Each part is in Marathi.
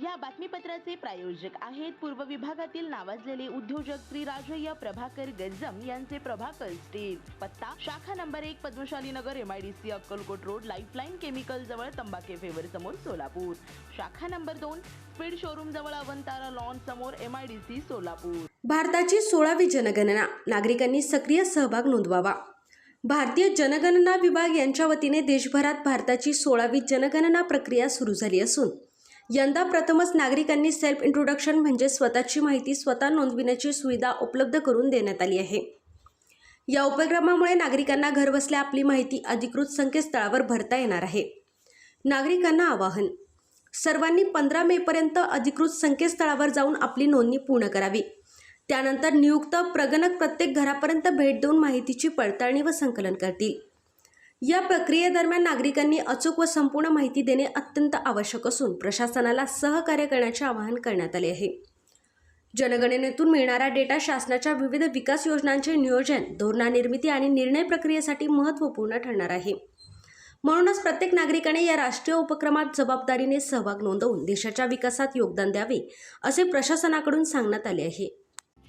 या बातमीपत्राचे प्रायोजक आहेत पूर्व विभागातील नावाजलेले उद्योजक श्री राजय्य प्रभाकर गज्जम यांचे प्रभाकर स्टील। पत्ता शाखा नंबर 1 पद्मशाली नगर MIDC Akkalkot road lifeline chemical जवळ तंबाके फेवर समोर सोलापूर। शाखा नंबर 2 स्पीड शोरूम जवळ अवंतारा लॉन समोर MIDC सोलापूर। भारताची 16वी जनगणना नागरिकांनी सक्रिय सहभाग नोंदवावा। भारतीय जनगणना विभाग यांच्या वतीने देशभरात भारताची 16वी जनगणना प्रक्रिया सुरू झाली असून यंदा प्रथमच नागरिकांनी सेल्फ इंट्रोडक्शन म्हणजे स्वतःची माहिती स्वतः नोंदविण्याची सुविधा उपलब्ध करून देण्यात आली आहे। या उपक्रमामुळे नागरिकांना घरबसल्या आपली माहिती अधिकृत संकेतस्थळावर भरता येणार आहे। नागरिकांना आवाहन, सर्वांनी 15 मे पर्यंत अधिकृत संकेतस्थळावर जाऊन आपली नोंदणी पूर्ण करावी। त्यानंतर नियुक्त प्रगणक प्रत्येक घरापर्यंत भेट देऊन माहितीची पडताळणी व संकलन करतील। या प्रक्रियेदरम्यान नागरिकांनी अचूक व संपूर्ण माहिती देणे अत्यंत आवश्यक असून प्रशासनाला सहकार्य करण्याचे आवाहन करण्यात आले आहे। जनगणनेतून मिळणारा डेटा शासनाच्या विविध विकास योजनांचे नियोजन, धोरणनिर्मिती आणि निर्णय प्रक्रियेसाठी महत्त्वपूर्ण ठरणार आहे। म्हणूनच प्रत्येक नागरिकाने या राष्ट्रीय उपक्रमात जबाबदारीने सहभाग नोंदवून देशाच्या विकासात योगदान द्यावे असे प्रशासनाकडून सांगण्यात आले आहे।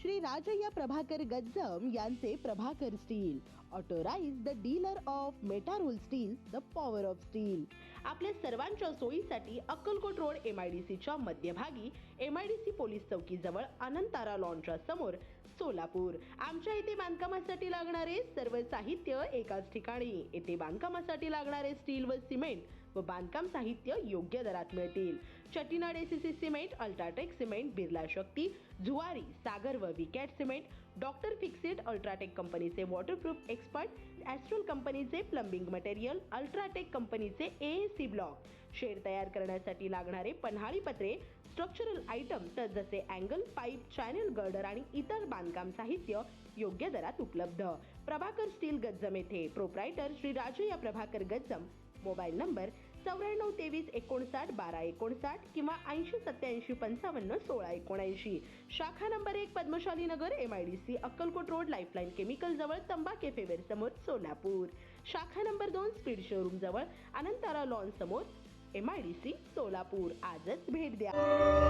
श्री राजय्य प्रभाकर गज्जम यांचे Prabhakar steel, authorised the dealer of Metarol steel, the power of steel. आपल्या सर्वांच्या सोयीसाठी अक्कलकोट रोड MIDCच्या मध्यभागी MIDC पोलीस चौकी जवळ अनंतारा लॉनच्या समोर सोलापूर। आमच्या इथे बांधकामासाठी लागणारे सर्व साहित्य एकाच ठिकाणी। येथे बांधकामासाठी लागणारे स्टील व सिमेंट व बांधकाम साहित्य योग्य दरात मिळतील। Chettinad ACC cement, UltraTech cement, Birla Shakti, Zuari, Sagar व Vicat cement, doctor Fixit, UltraTech कंपनीचे वॉटरप्रूफ एक्सपर्ट, ॲस्ट्रल कंपनीचे प्लंबिंग मटेरियल, अल्ट्राटेक कंपनीचे AAC ब्लॉक, शेड तयार करण्यासाठी लागणारे पन्हाळी पत्रे, स्ट्रक्चरल आयटम जसे अँगल, पाईप, चॅनल गर्डर आणि इतर बांधकाम साहित्य योग्य दरात उपलब्ध। प्रभाकर स्टील गज्जम येथे proprietor Shri Rajayya Prabhakar Gajjam. Mobile number 94 23 59 12 59 किंवा 80 87 55 16 79। शाखा नंबर 1 पद्मशाली नगर MIDC Akkalkot road lifeline chemical जवळ तंबाके फेवर समोर सोलापूर। शाखा नंबर 2 स्पीड शोरूम जवळ अनंतारा लॉन समोर MIDC सोलापूर। आजच भेट द्या।